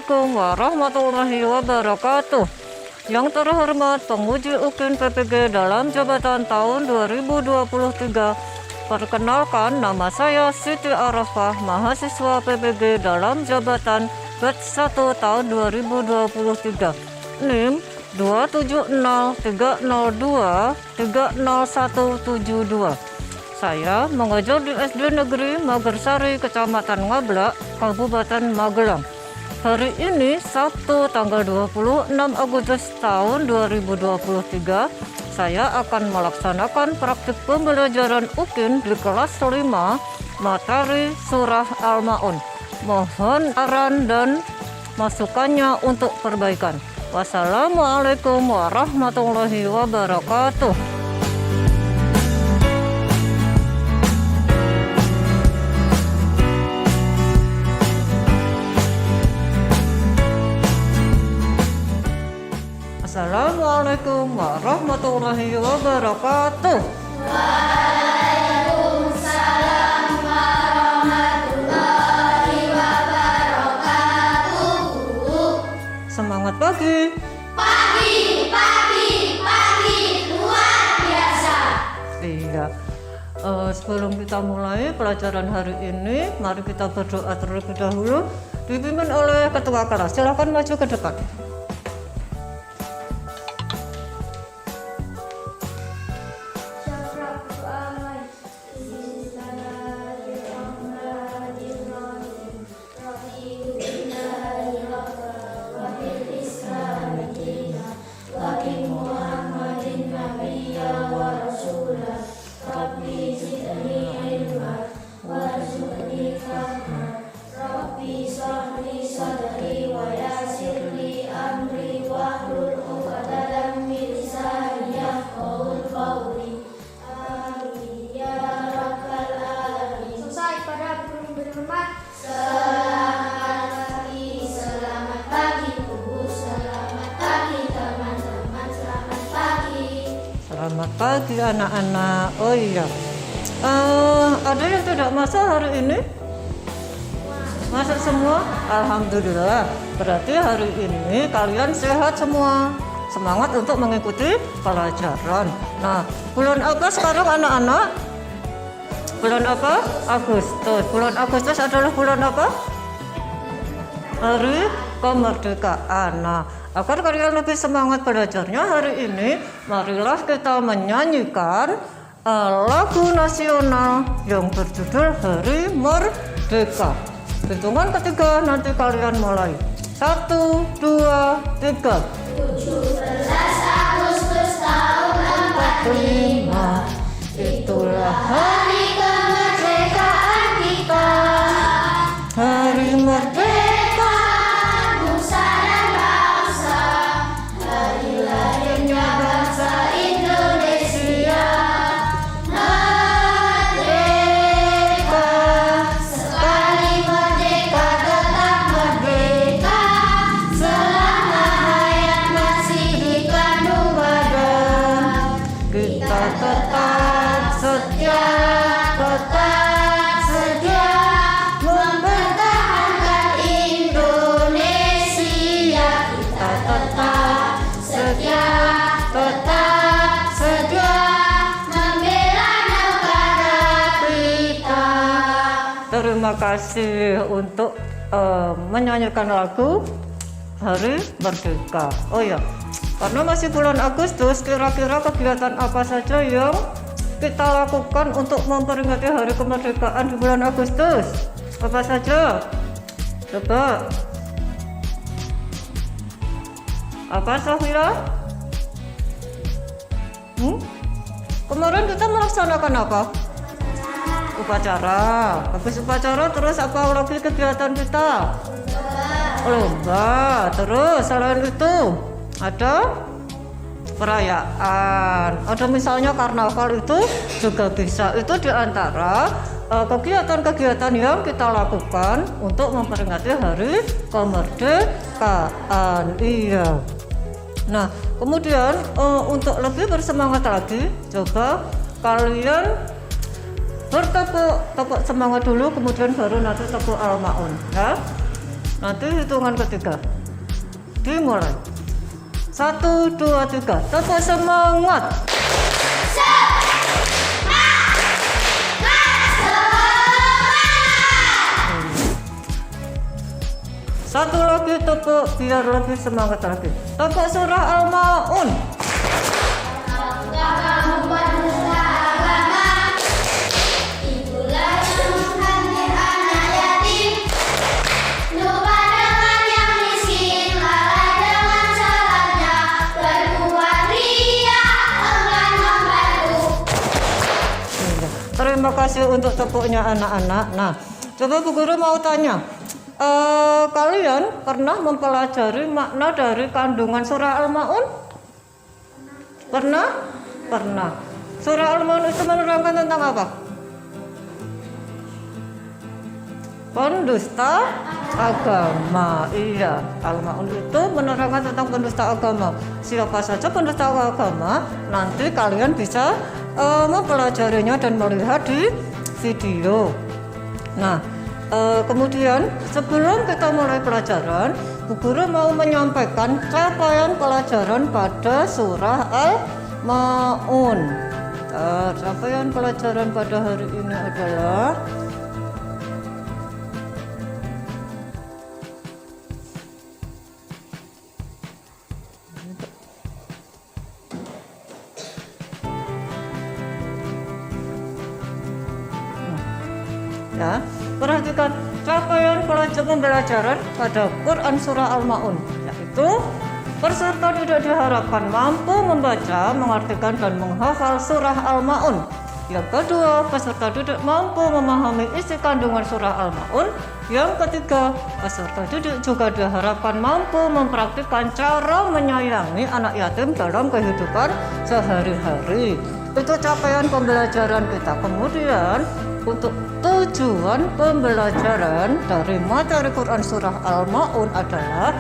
Assalamualaikum warahmatullahi wabarakatuh. Yang terhormat penguji UKIN PPG dalam jabatan tahun 2023. Perkenalkan, nama saya Siti Arafah, mahasiswa PPG dalam jabatan batch 1 tahun 2023. NIM 27030230172. Saya mengajar di SD Negeri Magersari, Kecamatan Ngablak, Kabupaten Magelang. Hari ini Sabtu tanggal 26 Agustus tahun 2023, saya akan melaksanakan praktik pembelajaran UKIN di kelas 5 materi Surah Al-Ma'un. Mohon saran dan masukannya untuk perbaikan. Wassalamualaikum warahmatullahi wabarakatuh. Assalamualaikum warahmatullahi wabarakatuh. Waalaikumsalam warahmatullahi wabarakatuh. Semangat pagi. Pagi luar biasa. Iya. Sebelum kita mulai pelajaran hari ini, mari kita berdoa terlebih dahulu, dipimpin oleh ketua kelas. Silakan maju ke depan. Selamat pagi anak-anak. Oh iya, ada yang tidak masuk hari ini? Masuk semua? Alhamdulillah. Berarti hari ini kalian sehat semua. Semangat untuk mengikuti pelajaran. Nah, bulan apa sekarang anak-anak? Bulan apa? Agustus. Bulan Agustus adalah bulan apa? Hari kemerdekaan. Nah, agar kalian lebih semangat belajarnya hari ini, marilah kita menyanyikan lagu nasional yang berjudul Hari Merdeka. Hitungan ketiga nanti kalian mulai. 1, 2, 3. 17 Agustus tahun 45, itulah hari kemerdekaan kita. Hari Merdeka, Nusa dan bangsa, hari lahirnya bangsa Indonesia. Merdeka, sekali merdeka tetap merdeka. Selama hayat masih dikandung badan, kita tetap setia, mempertahankan Indonesia. Kita tetap setia membela negara kita. Terima kasih untuk menyanyikan lagu Hari Merdeka. Oh ya, karena masih bulan Agustus, kira-kira kegiatan apa saja yang kita lakukan untuk memperingati Hari Kemerdekaan di bulan Agustus? Apa saja? Coba. Apa, Sofia? Kemarin kita melaksanakan apa? Upacara. Habis upacara terus apa lagi kegiatan kita? Lomba. Terus selain itu ada perayaan. Ada misalnya karnaval, itu juga bisa. Itu diantara kegiatan-kegiatan yang kita lakukan untuk memperingati Hari Kemerdekaan. Iya. Nah, kemudian untuk lebih bersemangat lagi, coba kalian bertepuk semangat dulu, kemudian baru nanti tepuk Al-Ma'un, ya. Nanti hitungan ketiga. Dimulai. 1, 2, 3. Tepuk semangat. Satu lagi tepuk biar lebih semangat lagi. Tepuk surah Al-Maun. Terima kasih untuk tepuknya anak-anak. Nah, coba Bu Guru mau tanya, kalian pernah mempelajari makna dari kandungan surah Al-Maun? Pernah? Pernah. Surah Al-Maun itu menerangkan tentang apa? Pendusta agama. Iya, Al-Maun itu menerangkan tentang pendusta agama. Siapa saja pendusta agama, nanti kalian bisa mempelajarinya dan melihat di video. Nah, kemudian sebelum kita mulai pelajaran, Bu Guru mau menyampaikan capaian pelajaran pada surah Al-Maun. Capaian pelajaran pada hari ini adalah ya, perhatikan capaian pembelajaran pada Quran Surah Al-Maun, yaitu peserta tidak diharapkan mampu membaca, mengartikan, dan menghafal Surah Al-Maun. Yang kedua, peserta tidak mampu memahami isi kandungan Surah Al-Maun. Yang ketiga, peserta didik juga diharapkan mampu mempraktikkan cara menyayangi anak yatim dalam kehidupan sehari-hari. Itu capaian pembelajaran kita. Kemudian untuk tujuan pembelajaran dari materi Quran Surah Al-Maun adalah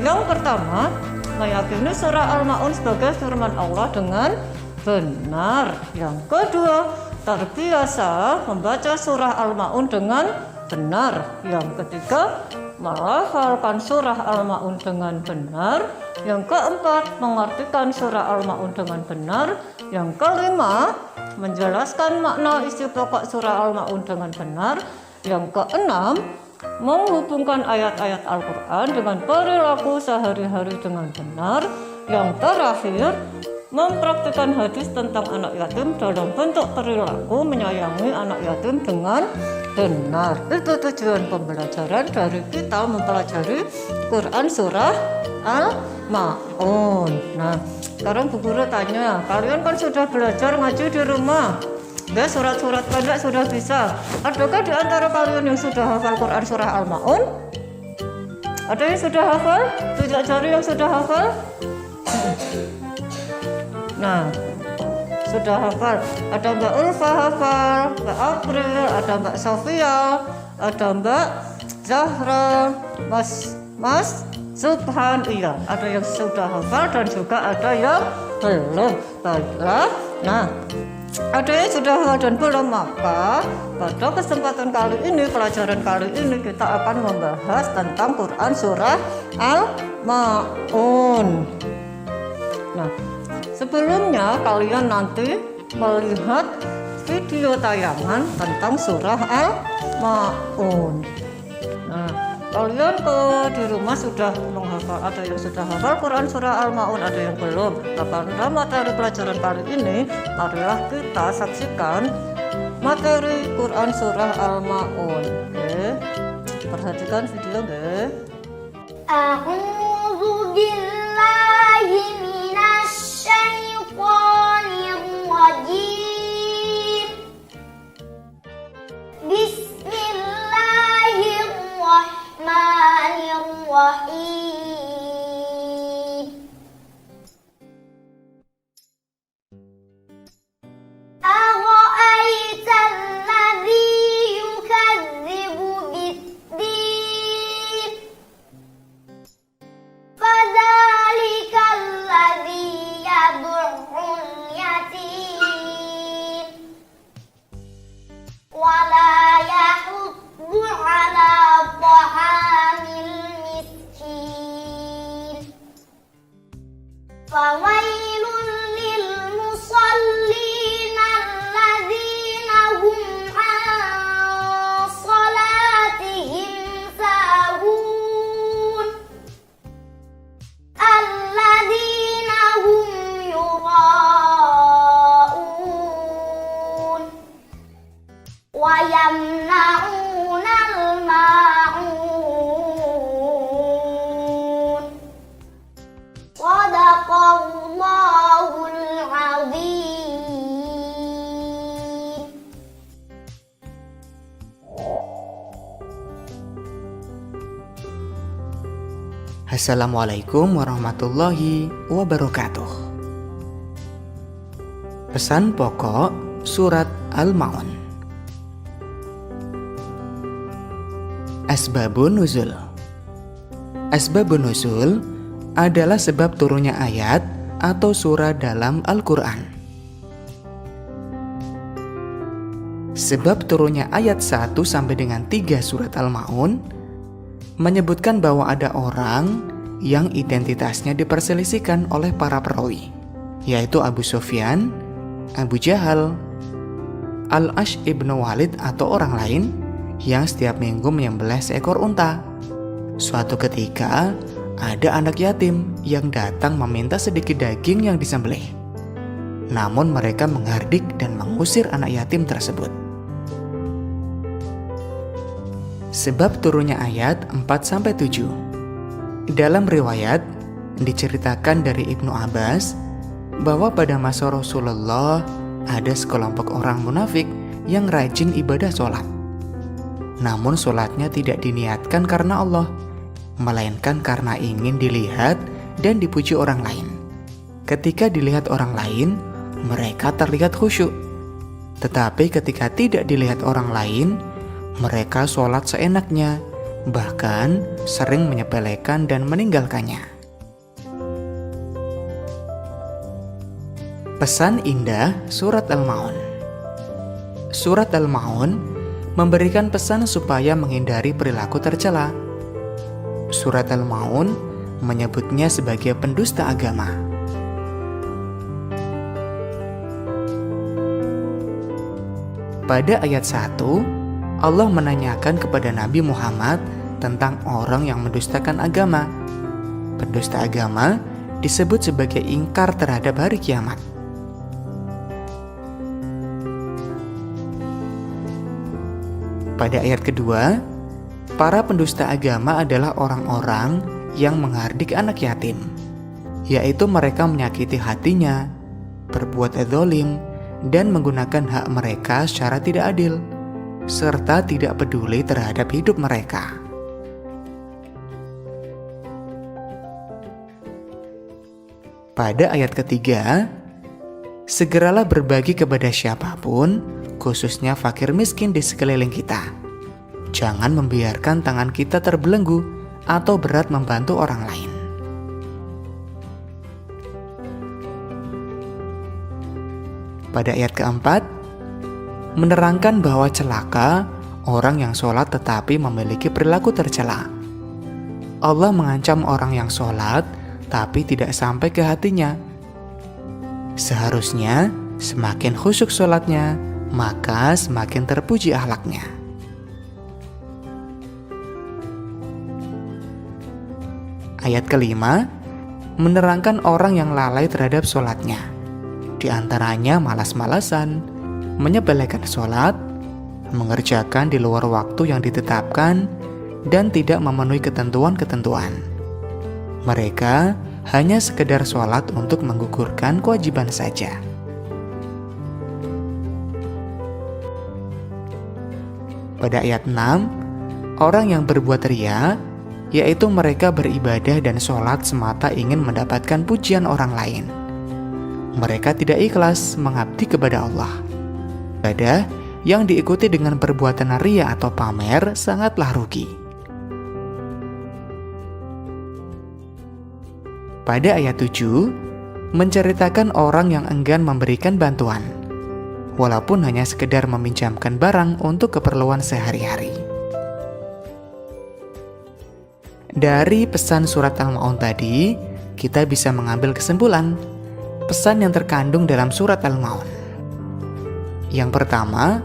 yang pertama, meyakini Surah Al-Maun sebagai firman Allah dengan benar. Yang kedua, terbiasa membaca Surah Al-Maun dengan benar. Yang ketiga, melafalkan Surah Al-Maun dengan benar. Yang keempat, mengartikan Surah Al-Maun dengan benar. Yang kelima, menjelaskan makna isi pokok Surah Al-Maun dengan benar. Yang keenam, menghubungkan ayat-ayat Al-Quran dengan perilaku sehari-hari dengan benar. Yang terakhir, mempraktikkan hadis tentang anak yatim dalam bentuk perilaku menyayangi anak yatim dengan benar. Itu tujuan pembelajaran dari kita mempelajari Quran Surah Al-Maun. Nah, sekarang Bu Guru tanya, kalian kan sudah belajar ngaji di rumah, ya, surat-surat pendek sudah bisa. Adakah di antara kalian yang sudah hafal Quran Surah Al-Maun? Ada yang sudah hafal? Tunjuk jari yang sudah hafal. Nah, sudah hafal. Ada Mbak Ulfa hafal, Mbak April, ada Mbak Sofia, ada Mbak Zahra, Mas Subhan, iya, ada yang sudah hafal dan juga ada yang belum. Baiklah. Nah, ada yang sudah hafal dan belum, maka pada kesempatan kali ini, pelajaran kali ini kita akan membahas tentang Quran Surah Al-Maun. Nah, sebelumnya kalian nanti melihat video tayangan tentang Surah Al-Maun. Nah, kalian di rumah sudah menghafal, ada yang sudah hafal Quran Surah Al-Maun, ada yang belum. Nah, pada materi pelajaran kali ini, marilah kita saksikan materi Quran Surah Al-Maun. Oke, perhatikan video, oke. A'udzu billahi minasy syaithanir rajim. Bismillahirrahmanirrahim. Ara'aital ladzi yukadzibu bid-din, fadzalikal ladzi ويل للمصلين الذين هم عن صلاتهم ساهون الذين هم يراءون ويمنعون الماعون صدق الله العظيم. Assalamualaikum warahmatullahi wabarakatuh. Pesan pokok surat Al-Ma'un. Asbabun nuzul. Asbabun nuzul adalah sebab turunnya ayat atau surah dalam Al-Quran. Sebab turunnya ayat 1 sampai dengan 3 surat Al-Ma'un menyebutkan bahwa ada orang yang identitasnya diperselisihkan oleh para perawi, yaitu Abu Sufyan, Abu Jahal, Al-Ash ibnu Walid atau orang lain yang setiap minggu menyembelih seekor unta. Suatu ketika ada anak yatim yang datang meminta sedikit daging yang disembelih. Namun mereka menghardik dan mengusir anak yatim tersebut. Sebab turunnya ayat 4-7. Dalam riwayat diceritakan dari Ibnu Abbas bahwa pada masa Rasulullah ada sekelompok orang munafik yang rajin ibadah sholat. Namun sholatnya tidak diniatkan karena Allah, melainkan karena ingin dilihat dan dipuji orang lain. Ketika dilihat orang lain, mereka terlihat khusyuk. Tetapi ketika tidak dilihat orang lain, mereka sholat seenaknya, bahkan sering menyepelekan dan meninggalkannya. Pesan indah surat Al-Ma'un. Surat Al-Ma'un memberikan pesan supaya menghindari perilaku tercela. Surat Al-Ma'un menyebutnya sebagai pendusta agama. Pada ayat 1, Allah menanyakan kepada Nabi Muhammad tentang orang yang mendustakan agama. Pendusta agama disebut sebagai ingkar terhadap hari kiamat. Pada ayat kedua, para pendusta agama adalah orang-orang yang menghardik anak yatim, yaitu mereka menyakiti hatinya, berbuat zalim, dan menggunakan hak mereka secara tidak adil, serta tidak peduli terhadap hidup mereka. Pada ayat ketiga, segeralah berbagi kepada siapapun, khususnya fakir miskin di sekeliling kita. Jangan membiarkan tangan kita terbelenggu atau berat membantu orang lain. Pada ayat keempat, menerangkan bahwa celaka orang yang sholat tetapi memiliki perilaku tercela. Allah mengancam orang yang sholat tapi tidak sampai ke hatinya. Seharusnya semakin khusyuk sholatnya, maka semakin terpuji akhlaknya. Ayat kelima menerangkan orang yang lalai terhadap sholatnya. Di antaranya malas-malasan, menyepelekan sholat, mengerjakan di luar waktu yang ditetapkan, dan tidak memenuhi ketentuan-ketentuan. Mereka hanya sekedar sholat untuk menggugurkan kewajiban saja. Pada ayat 6, orang yang berbuat riya, yaitu mereka beribadah dan sholat semata ingin mendapatkan pujian orang lain. Mereka tidak ikhlas mengabdi kepada Allah. Ibadah yang diikuti dengan perbuatan riya atau pamer sangatlah rugi. Pada ayat 7, menceritakan orang yang enggan memberikan bantuan, walaupun hanya sekedar meminjamkan barang untuk keperluan sehari-hari. Dari pesan surat Al-Ma'un tadi, kita bisa mengambil kesimpulan pesan yang terkandung dalam surat Al-Maun. Yang pertama,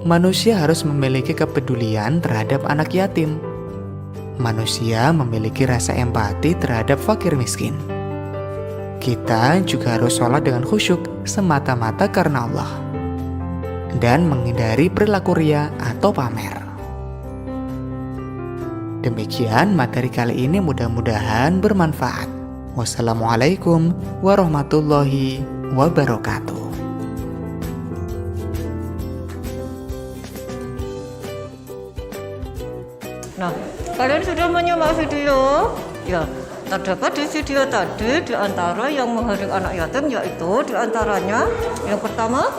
manusia harus memiliki kepedulian terhadap anak yatim. Manusia memiliki rasa empati terhadap fakir miskin. Kita juga harus sholat dengan khusyuk semata-mata karena Allah dan menghindari perilaku ria atau pamer. Demikian materi kali ini, mudah-mudahan bermanfaat. Wassalamualaikum warahmatullahi wabarakatuh. Nah, kalian sudah menyimak video? Ya, terdapat di video tadi di antara yang menghardik anak yatim, yaitu di antaranya yang pertama,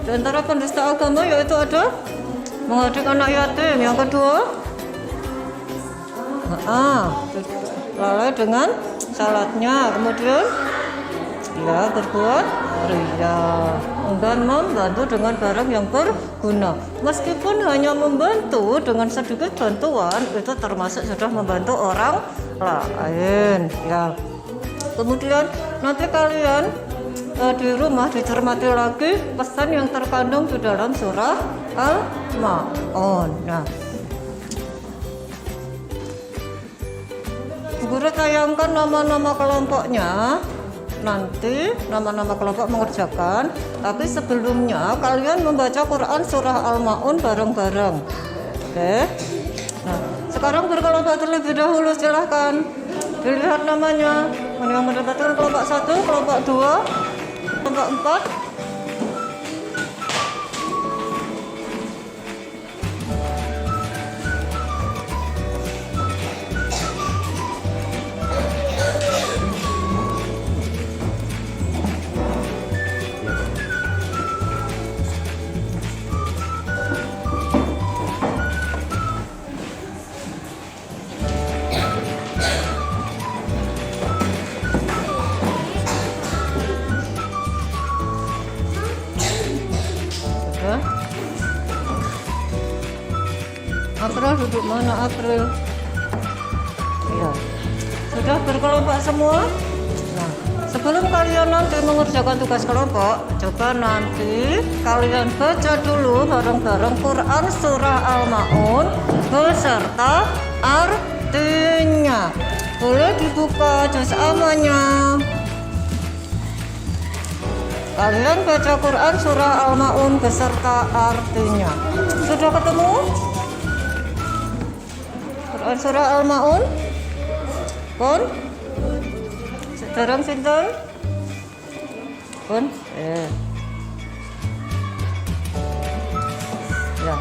di antara penista agama yaitu ada menghardik anak yatim. Yang kedua, lalai dengan salatnya. Kemudian ya berbuat ria, enggan membantu dengan barang yang berguna. Meskipun hanya membantu dengan sedikit bantuan, itu termasuk sudah membantu orang lain ya. Kemudian nanti kalian di rumah dicermati lagi pesan yang terkandung di dalam surah Al-Maun. Nah, guru tayangkan nama-nama kelompoknya. Nanti nama-nama kelompok mengerjakan, tapi sebelumnya kalian membaca Quran surah Al-Maun bareng-bareng. Oke. Nah, sekarang berkelompok terlebih dahulu, silahkan dilihat namanya. Yang mendapatkan kelompok 1, kelompok 2, kelompok 4. April duduk mana April? Ya, sudah berkelompok semua. Nah, sebelum kalian nanti mengerjakan tugas kelompok, coba nanti kalian baca dulu bareng-bareng Quran surah Al-Maun beserta artinya. Boleh dibuka juz amanya. Kalian baca Quran surah Al-Maun beserta artinya. Sudah ketemu? Quran surah Al-Maun? Pun? Sekarang sinten? Pun? Ya.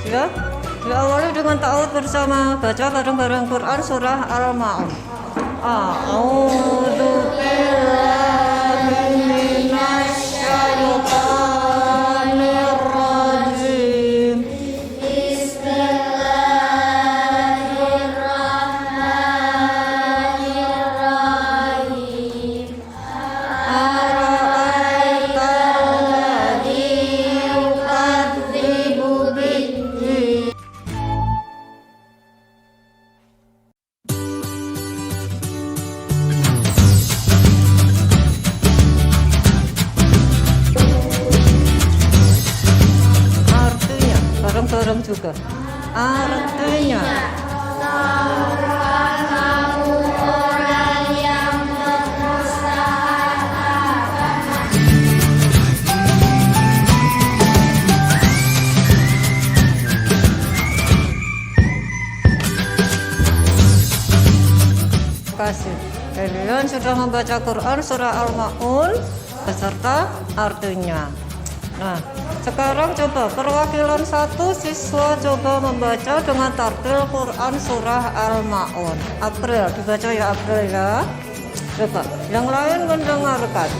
Sudah? Diawali dengan ta'awud bersama. Baca bareng-bareng Quran surah Al-Maun. A'udzu billahi minasyaitonir rajim. Bismillahirrahmanirrahim. Ara'aital ladzi yukadzibu bid-din. Artinya bareng-bareng juga. Artinya kasih. Kalian sudah membaca Quran surah Al-Maun beserta artinya. Nah, sekarang coba perwakilan 1 siswa coba membaca dengan tartil Quran surah Al-Maun. April, dibaca ya April ya. Coba, yang lain mendengarkan.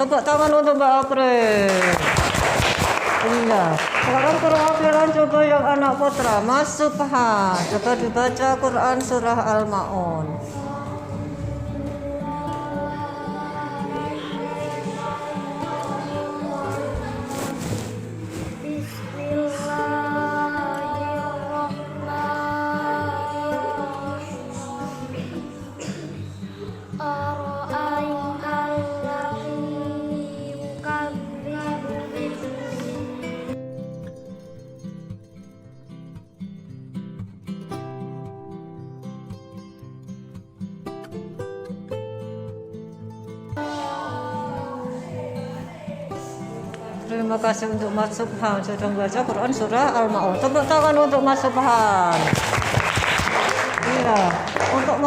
tepuk tangan untuk Mbak April. Iya. Sekarang perwakilan coba yang anak putra, Mas Subhan. Coba dibaca Quran surah Al-Ma'un. Terima kasih untuk Mas Subhan sudah membaca Quran surah Al-Ma'un. Tepuk tangan untuk Mas Subhan. Iya, untuk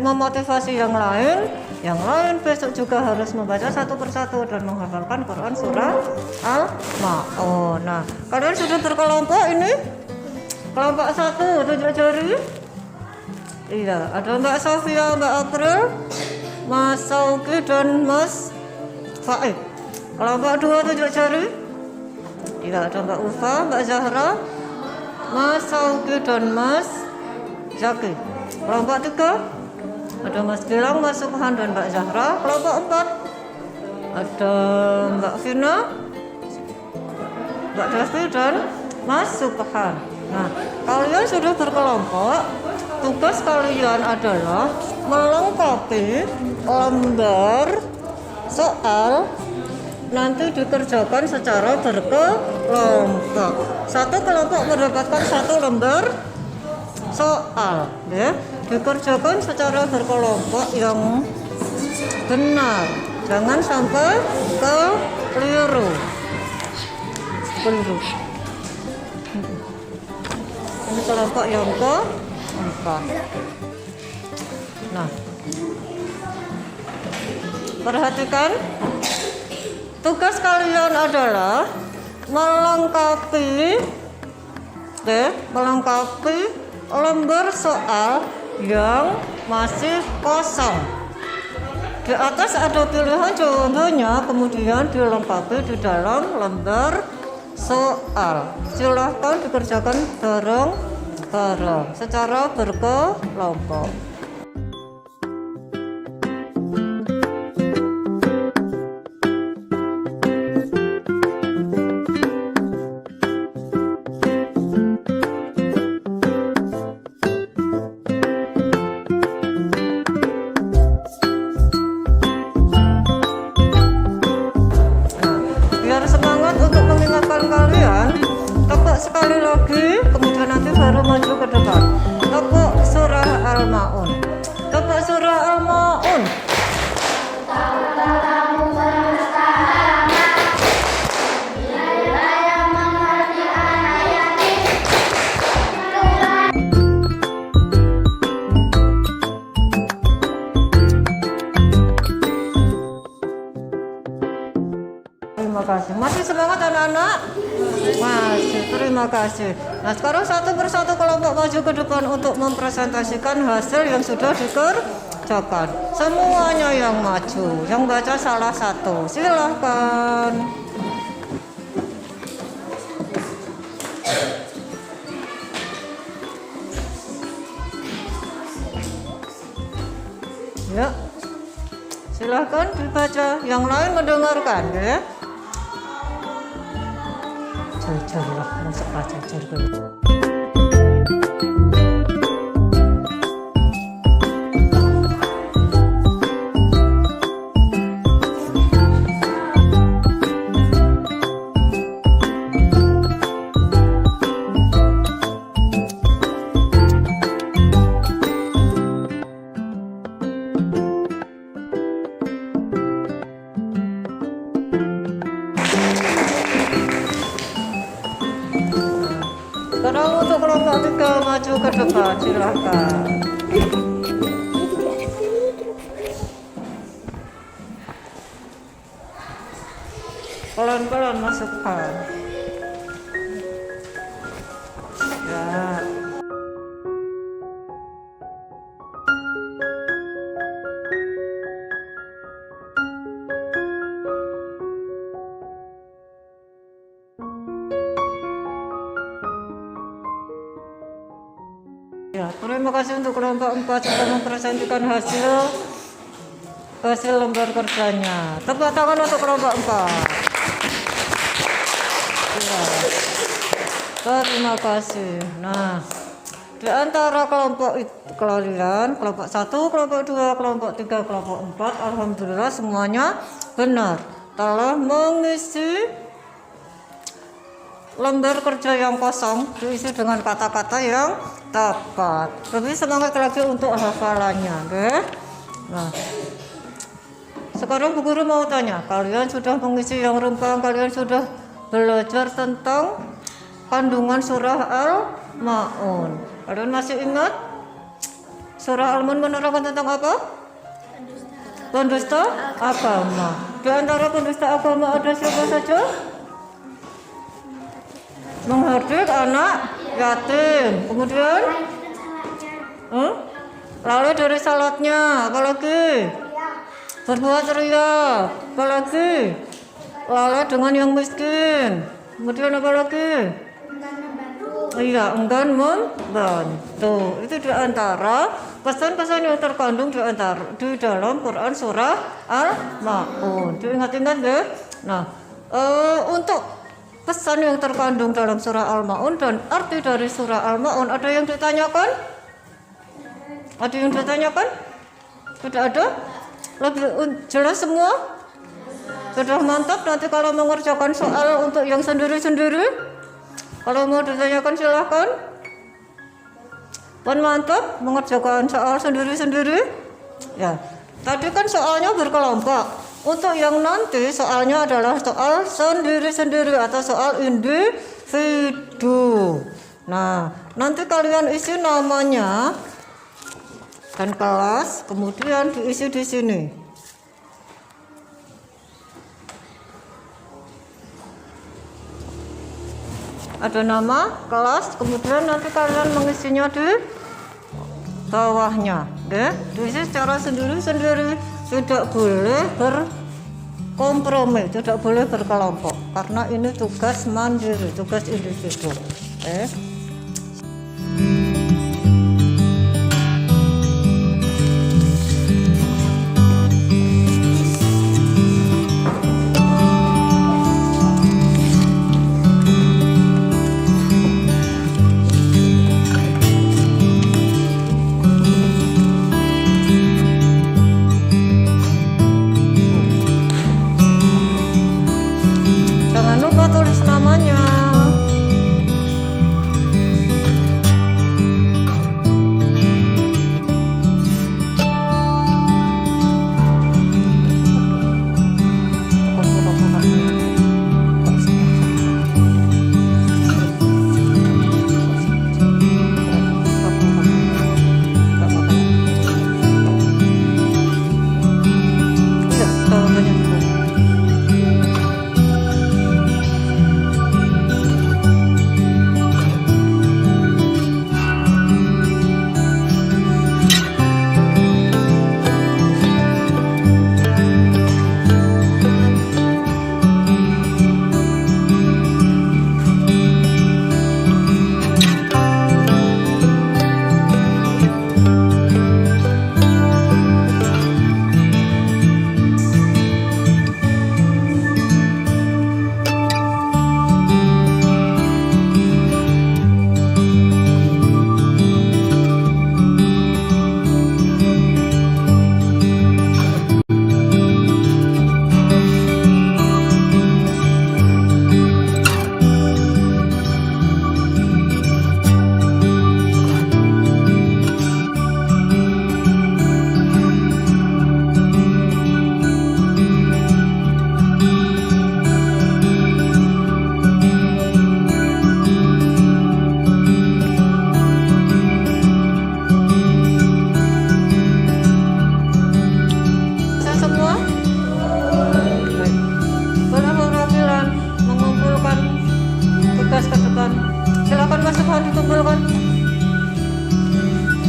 memotivasi yang lain besok juga harus membaca satu persatu dan menghafalkan Quran surah Al-Ma'un. Nah, kalian sudah berkelompok ini? Kelompok 1 tunjuk jari. Iya, ada Mbak Sofia, Mbak April, Mas Sauki dan Mas Faid. Kelompok 2 tunjuk jari. Iya, ada Mbak Ufa, Mbak Zahra, Mas Sauki dan Mas Zaki. Kelompok 3 ada Mas Gilang, Mas Subhan dan Mbak Zahra. Kelompok 4 ada Mbak Vina, Mbak Devi dan Mas Subhan. Nah, kalian sudah berkelompok. Tugas kalian adalah melengkapi lembar soal nanti dikerjakan secara berkelompok. Satu kelompok mendapatkan 1 lembar soal, ya. Dikerjakan secara berkelompok yang benar. Jangan sampai keliru. Ini kelompok yang keempat. Nah, perhatikan. Tugas kalian adalah melengkapi lembar soal yang masih kosong. Di atas ada pilihan jawabannya, kemudian dilengkapi di dalam lembar soal. Silahkan dikerjakan bareng-bareng secara berkelompok. Sekali lagi, kemudian nanti baru maju ke depan. Tepuk surah Al-Ma'un. Tepuk surah Al-Ma'un. Terima kasih. Masih semangat anak-anak? Masih, terima kasih. Nah, sekarang satu persatu kelompok maju ke depan untuk mempresentasikan hasil yang sudah dikerjakan. Semuanya yang maju, yang baca salah satu. Silahkan. Ya, silahkan dibaca. Yang lain mendengarkan, ya. Jujur lah, masuk baca jujur. Sekarang untuk kelompok 3 maju ke depan, silahkan. Pelan-pelan masukkan. Ya. Ya, terima kasih untuk kelompok 4 sudah mempresentasikan hasil lembar kerjanya. Tepuk tangan untuk kelompok 4. Ya. Terima kasih. Nah, di antara kelompok kalian, kelompok 1, kelompok 2, kelompok 3, kelompok 4, alhamdulillah semuanya benar telah mengisi lembar kerja yang kosong diisi dengan kata-kata yang tepat. Lebih semangat lagi untuk hafalannya, oke? Nah, sekarang Bu Guru mau tanya, kalian sudah mengisi yang rempang, kalian sudah belajar tentang kandungan surah Al-Ma'un. Kalian masih ingat? Surah Al-Ma'un menerangkan tentang apa? Pendusta agama. Di antara pendusta agama ada siapa saja? Menghardik anak yatim. Kemudian lalai dari salatnya. Apalagi berbuat ria. Apalagi lalai dengan yang miskin. Kemudian apalagi iya, enggan membantu. Itu di antara pesan-pesan yang terkandung di dalam Quran surah Al-Ma'un. Diingat-ingat ya. Nah, untuk pesan yang terkandung dalam surah Al-Ma'un dan arti dari surah Al-Ma'un, ada yang ditanyakan? Ada yang ditanyakan? Tidak ada? Lebih jelas semua? Sudah mantap. Nanti kalau mengerjakan soal untuk yang sendiri-sendiri, kalau mau ditanyakan silahkan. Pun mantap mengerjakan soal sendiri-sendiri. Ya, tadi kan soalnya berkelompok. Untuk yang nanti soalnya adalah soal sendiri-sendiri atau soal individu. Nah, nanti kalian isi namanya dan kelas, kemudian diisi di sini. Ada nama, kelas, kemudian nanti kalian mengisinya di bawahnya. Diisi secara sendiri-sendiri. Tidak boleh berkompromi, tidak boleh berkelompok, karena ini tugas mandiri, tugas individu. Jangan lupa tulis namanya.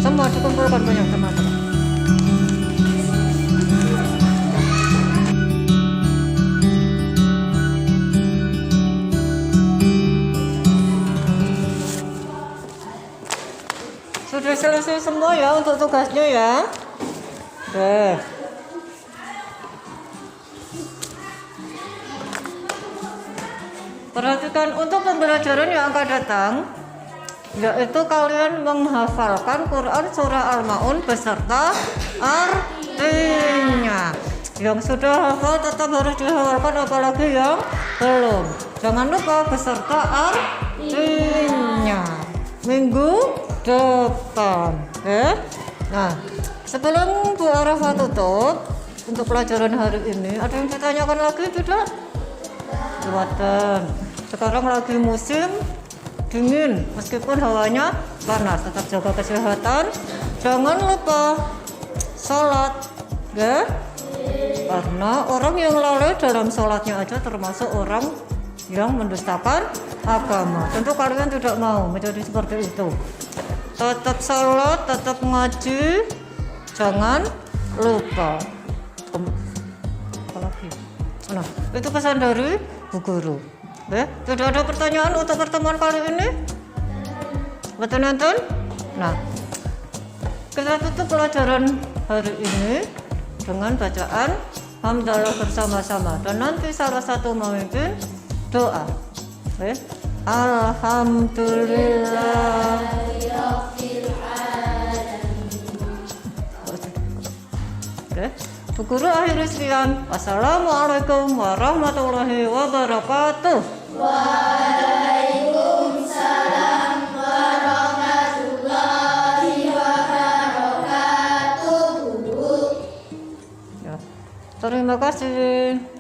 Semua dikumpulkan banyak teman-teman. Sudah Sudah selesai semua ya untuk tugasnya ya. Oke. Perhatikan untuk pembelajaran yang akan datang, yaitu kalian menghafalkan Quran Surah Al-Ma'un beserta artinya. Yang sudah hafal tetap harus dihafalkan, apalagi yang belum. Jangan lupa beserta artinya. Minggu depan. Nah, sebelum Bu Arafah tutup untuk pelajaran hari ini, ada yang ditanyakan lagi tidak? Buatan. Sekarang lagi musim dingin, meskipun hawanya panas, tetap jaga kesehatan. Jangan lupa sholat, ya. Karena orang yang lalai dalam sholatnya aja termasuk orang yang mendustakan agama. Tentu kalian tidak mau menjadi seperti itu. Tetap sholat, tetap ngaji, jangan lupa. Apalagi? Nah, itu pesan dari Bu Guru. Tidak ada pertanyaan untuk pertemuan kali ini? Betul nonton? Nah, kita tutup pelajaran hari ini dengan bacaan hamdalah bersama-sama, dan nanti salah satu memimpin doa. Alhamdulillah. Bu Guru akhiri sekian. Wassalamualaikum warahmatullahi wabarakatuh. Waalaikumsalam warahmatullahi wabarakatuh. Ya, terima kasih.